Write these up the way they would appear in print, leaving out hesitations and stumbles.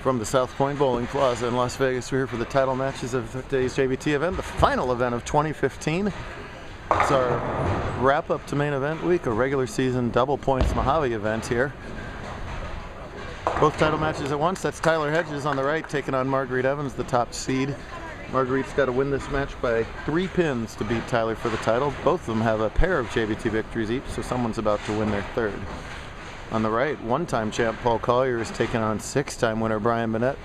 From the South Point Bowling Plaza in Las Vegas, we're here for the title matches of today's JBT event, the final event of 2015. It's our wrap-up to main event week, a regular season double points Mojave event here. Both title matches at once. That's Tyler Hedges on the right taking on Marguerite Evans, the top seed. Marguerite's got to win this match by 3 pins to beat Tyler for the title. Both of them have a pair of JBT victories each, so someone's about to win their third. On the right, one-time champ Paul Colyer is taking on 6-time winner Brian Monnette.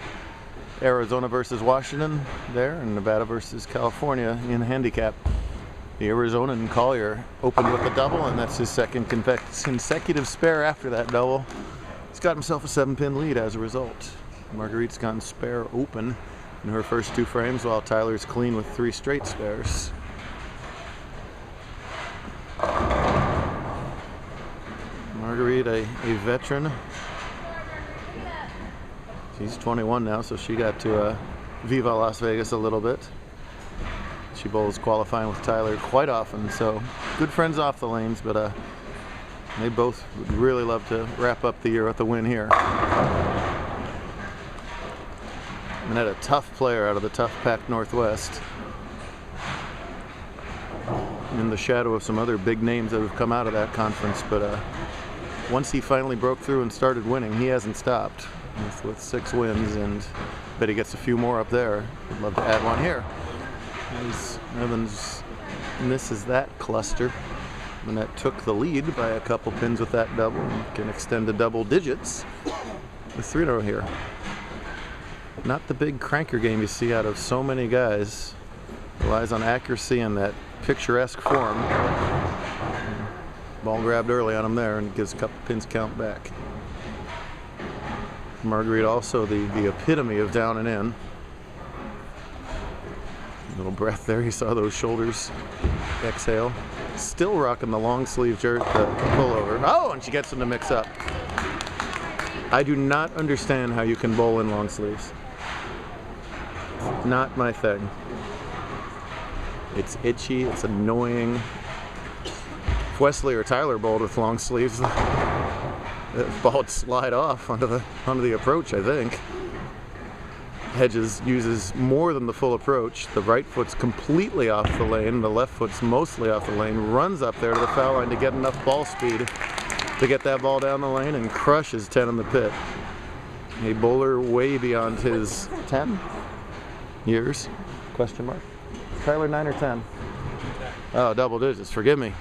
Arizona versus Washington there, and Nevada versus California in handicap. The Arizonan Colyer opened with a double, and that's his second consecutive spare after that double. He's got himself a 7-pin lead as a result. Marguerite's gone spare open in her first 2 frames, while Tyler's clean with 3 straight spares. Marguerite, a veteran. She's 21 now, so she got to Viva Las Vegas a little bit. She bowls qualifying with Tyler quite often, so good friends off the lanes, but they both would really love to wrap up the year with a win here. Monnette, a tough player out of the tough pack Northwest, in the shadow of some other big names that have come out of that conference, but once he finally broke through and started winning, he hasn't stopped with 6 wins, and I bet he gets a few more up there. I'd love to add one here. As Evans misses that cluster, Monnette took the lead by a couple pins with that double and can extend to double digits with 3 in a row here. Not the big cranker game you see out of so many guys. Relies on accuracy and that picturesque form. Ball grabbed early on him there and gives a couple pins count back. Marguerite also the epitome of down and in. A little breath there, you saw those shoulders exhale. Still rocking the long sleeve jersey, the pullover. Oh, and she gets them to mix up. I do not understand how you can bowl in long sleeves. Not my thing. It's itchy, it's annoying. If Wesley or Tyler bowled with long sleeves, the ball would slide off onto the approach, I think. Hedges uses more than the full approach. The right foot's completely off the lane, the left foot's mostly off the lane, runs up there to the foul line to get enough ball speed to get that ball down the lane and crushes 10 in the pit. A bowler way beyond his 10 years, question mark. Tyler, 9 or 10? Oh, double digits, forgive me.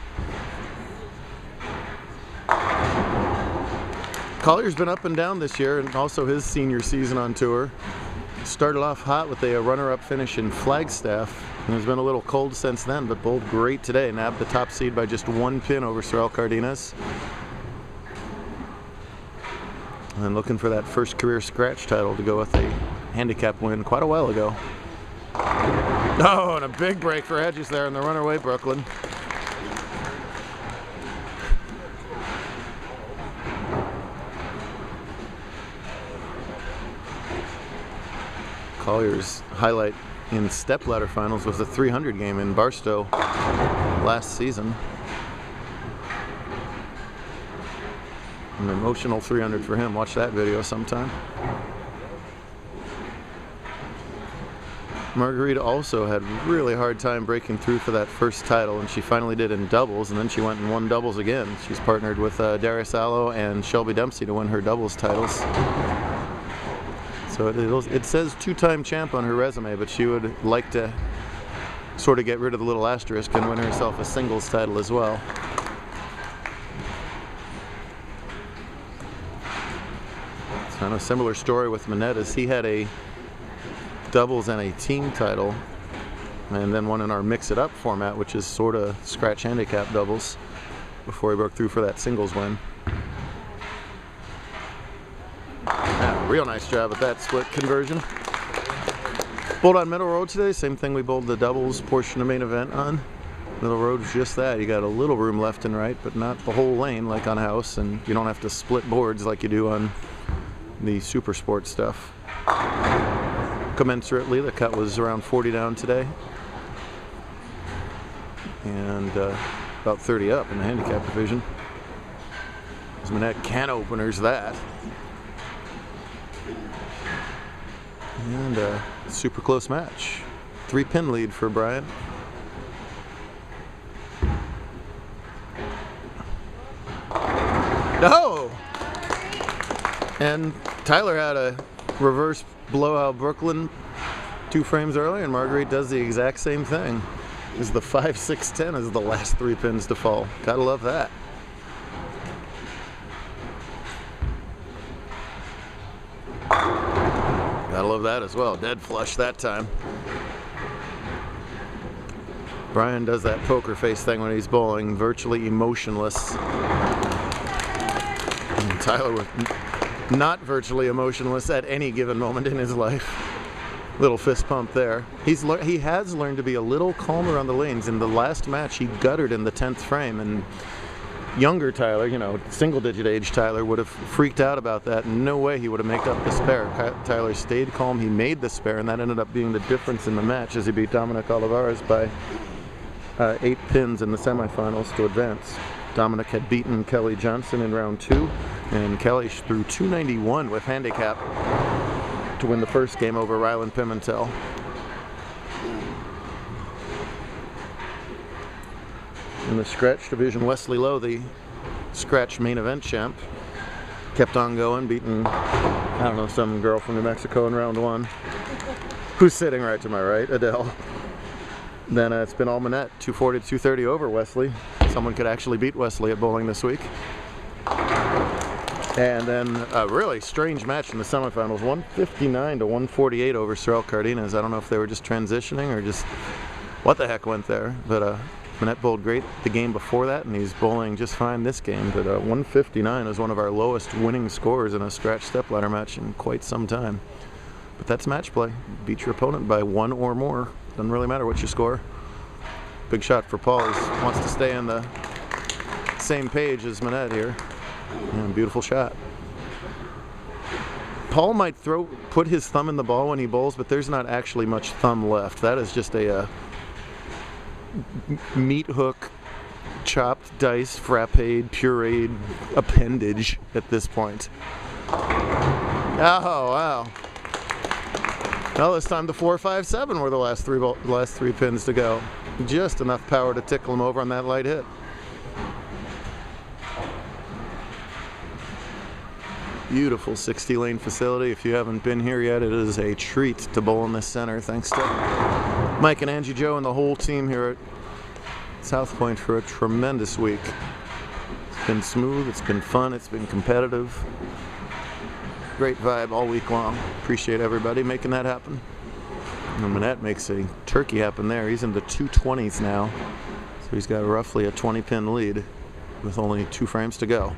Collier's been up and down this year, and also his senior season on tour. Started off hot with a runner-up finish in Flagstaff, and it's been a little cold since then, but bowled great today. Nabbed the top seed by just 1 pin over Sorel Cardenas. And looking for that first career scratch title to go with a handicap win quite a while ago. Oh, and a big break for Hedges there in the runaway Brooklyn. Collier's highlight in stepladder finals was the 300 game in Barstow last season. An emotional 300 for him. Watch that video sometime. Marguerite also had a really hard time breaking through for that first title, and she finally did in doubles, and then she went and won doubles again. She's partnered with Darius Allo and Shelby Dempsey to win her doubles titles. So it says 2-time champ on her resume, but she would like to sort of get rid of the little asterisk and win herself a singles title as well. It's kind of a similar story with Monnette, as he had a doubles and a team title, and then one in our mix it up format, which is sort of scratch handicap doubles, before he broke through for that singles win. Real nice job at that split conversion. Bowled on Middle Road today, same thing we bowled the doubles portion of main event on. Middle Road's just that. You got a little room left and right, but not the whole lane like on house, and you don't have to split boards like you do on the super sport stuff. Commensurately, the cut was around 40 down today, and about 30 up in the handicap division. As Monnette can openers that. And a super close match. 3-pin lead for Brian. No! And Tyler had a reverse blowout Brooklyn 2 frames early, and Marguerite does the exact same thing. Is the 5-6-10 is the last 3 pins to fall. Gotta love that. Gotta love that as well. Dead flush that time. Brian does that poker face thing when he's bowling, virtually emotionless. And Tyler was not virtually emotionless at any given moment in his life. Little fist pump there. He has learned to be a little calmer on the lanes. In the last match, he guttered in the 10th frame, and younger Tyler, you know, single-digit age Tyler, would have freaked out about that. No way he would have made up the spare. Tyler stayed calm. He made the spare, and that ended up being the difference in the match as he beat Dominic Olivares by 8 pins in the semifinals to advance. Dominic had beaten Kelly Johnson in round 2, and Kelly threw 291 with handicap to win the first game over Ryland Pimentel. In the scratch division, Wesley Lowe, the scratch main event champ, kept on going, beating, I don't know, some girl from New Mexico in round 1, who's sitting right to my right, Adele. Then it's been all Monnette, 240 to 230 over Wesley. Someone could actually beat Wesley at bowling this week. And then a really strange match in the semifinals, 159 to 148 over Sorel Cardenas. I don't know if they were just transitioning or just what the heck went there. But Monnette bowled great the game before that, and he's bowling just fine this game. But 159 is one of our lowest winning scores in a scratch stepladder match in quite some time. But that's match play. Beat your opponent by 1 or more. Doesn't really matter what you score. Big shot for Paul. He wants to stay on the same page as Monnette here. And beautiful shot. Paul might put his thumb in the ball when he bowls, but there's not actually much thumb left. That is just a meat hook, chopped, diced, frappéed, pureed appendage at this point. Oh, wow. Well, this time the 4-5-7 were the last three pins to go. Just enough power to tickle him over on that light hit. Beautiful 60-lane facility. If you haven't been here yet, it is a treat to bowl in this center. Thanks to Mike and Angie Joe and the whole team here at South Point for a tremendous week. It's been smooth, it's been fun, it's been competitive. Great vibe all week long. Appreciate everybody making that happen. And Monnette makes a turkey happen there. He's in the 220s now. So he's got roughly a 20-pin lead with only 2 frames to go.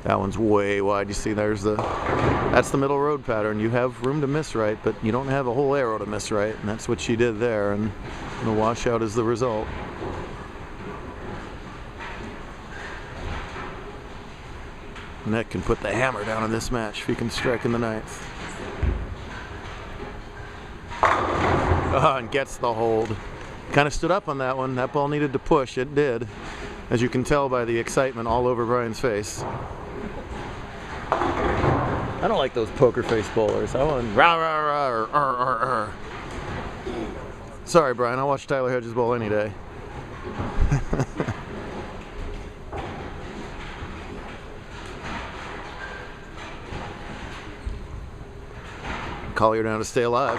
That one's way wide. You see, that's the middle road pattern. You have room to miss right, but you don't have a whole arrow to miss right, and that's what she did there, and the washout is the result. Monnette can put the hammer down in this match if he can strike in the 9th. And gets the hold. Kind of stood up on that one. That ball needed to push. It did, as you can tell by the excitement all over Brian's face. I don't like those poker face bowlers. I want rah rah rah or rah. Sorry, Brian. I'll watch Tyler Hedges bowl any day. Colyer down to stay alive.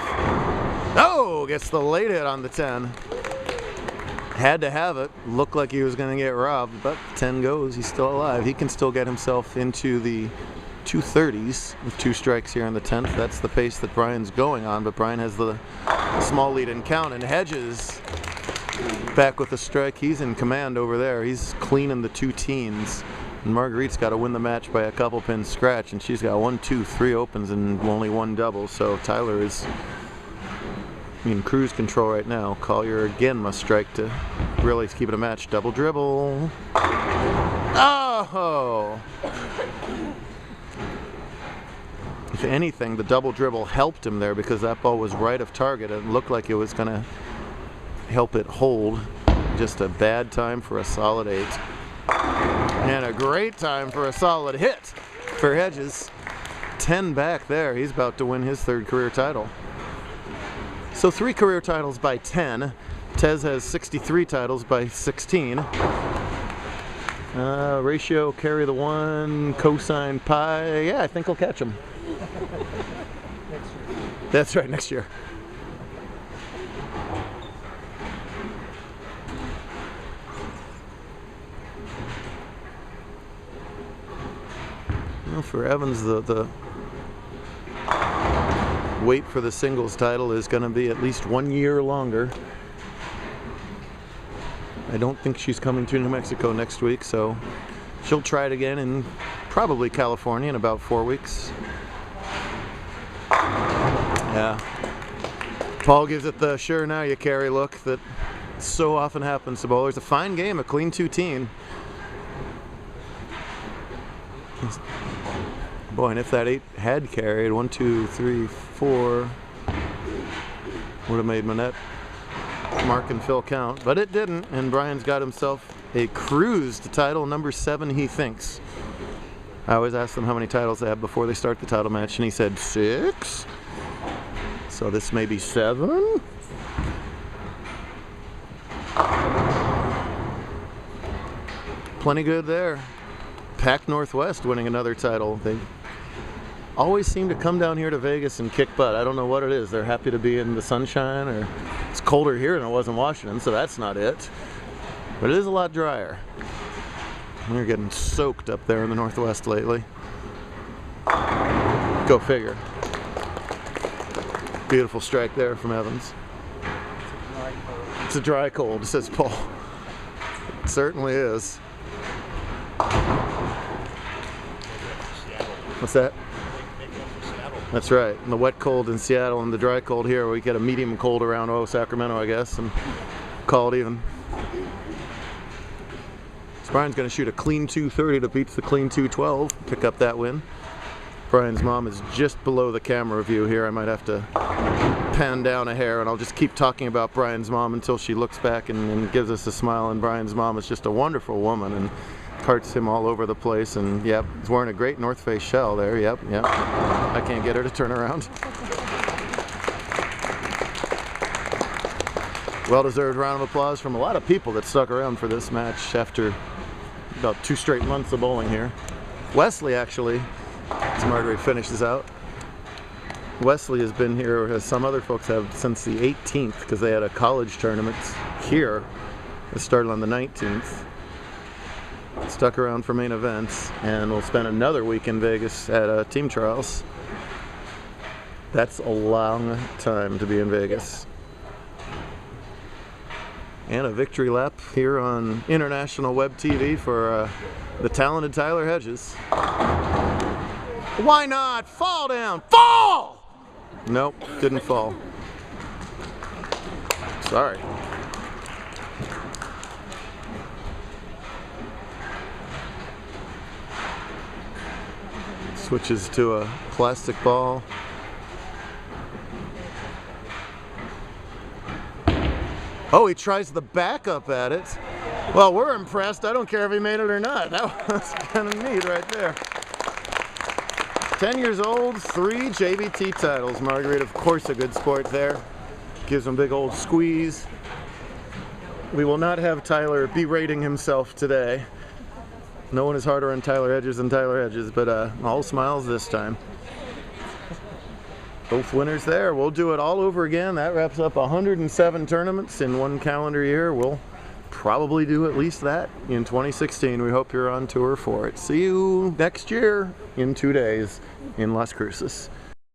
Oh, gets the late hit on the 10. Had to have it. Looked like he was going to get robbed, but 10 goes. He's still alive. He can still get himself into the 230s with 2 strikes here on the 10th. That's the pace that Brian's going on, but Brian has the small lead in count, and Hedges back with a strike. He's in command over there. He's clean in the 2 teens. And Marguerite's got to win the match by a couple pins scratch, and she's got 1, 2, 3 opens and only 1 double. So Tyler is in cruise control right now. Colyer again must strike to really keep it a match. Double dribble. Oh! If anything, the double dribble helped him there because that ball was right of target. It looked like it was going to help it hold. Just a bad time for a solid 8. And a great time for a solid hit for Hedges. 10 back there. He's about to win his 3rd career title. So 3 career titles by 10. Tez has 63 titles by 16. Ratio, carry the 1, cosine pi. Yeah, I think I'll catch him. That's right, next year. Well, for Evans, the wait for the singles title is going to be at least 1 year longer. I don't think she's coming to New Mexico next week, so she'll try it again in probably California in about 4 weeks. Yeah. Paul gives it the sure now you carry look that so often happens to bowlers. A fine game, a clean 2-teen. Boy, and if that 8 had carried, 1, 2, 3, 4, would have made Monnette, Mark, and Phil count. But it didn't, and Brian's got himself a cruise to title number 7, he thinks. I always ask them how many titles they have before they start the title match, and he said 6. So this may be 7. Plenty good there. Pac Northwest winning another title. They always seem to come down here to Vegas and kick butt. I don't know what it is. They're happy to be in the sunshine, or it's colder here than it was in Washington, so that's not it. But it is a lot drier. We're getting soaked up there in the Northwest lately. Go figure. Beautiful strike there from Evans. It's a dry cold, says Paul. It certainly is. What's that? That's right. And the wet cold in Seattle and the dry cold here, we get a medium cold around Sacramento, I guess, and call it even. So Brian's going to shoot a clean 230 to beat the clean 212, pick up that win. Brian's mom is just below the camera view here. I might have to pan down a hair, and I'll just keep talking about Brian's mom until she looks back and gives us a smile. And Brian's mom is just a wonderful woman and carts him all over the place. And yep, he's wearing a great North Face shell there. Yep. I can't get her to turn around. Well-deserved round of applause from a lot of people that stuck around for this match after about 2 straight months of bowling here. Wesley, actually, as Marguerite finishes out. Wesley has been here, as some other folks have, since the 18th, because they had a college tournament here. It started on the 19th. Stuck around for main events, and we'll spend another week in Vegas at team trials. That's a long time to be in Vegas. And a victory lap here on international web TV for the talented Tyler Hedges. Why not? Fall down! Fall! Nope, didn't fall. Sorry. Switches to a plastic ball. Oh, he tries the backup at it. Well, we're impressed. I don't care if he made it or not. That was kind of neat right there. 10 years old, 3 JBT titles. Marguerite, of course, a good sport there. Gives him a big old squeeze. We will not have Tyler berating himself today. No one is harder on Tyler Hedges than Tyler Hedges, but all smiles this time. Both winners there. We'll do it all over again. That wraps up 107 tournaments in 1 calendar year. We'll probably do at least that in 2016. We hope you're on tour for it. See you next year in 2 days in Las Cruces.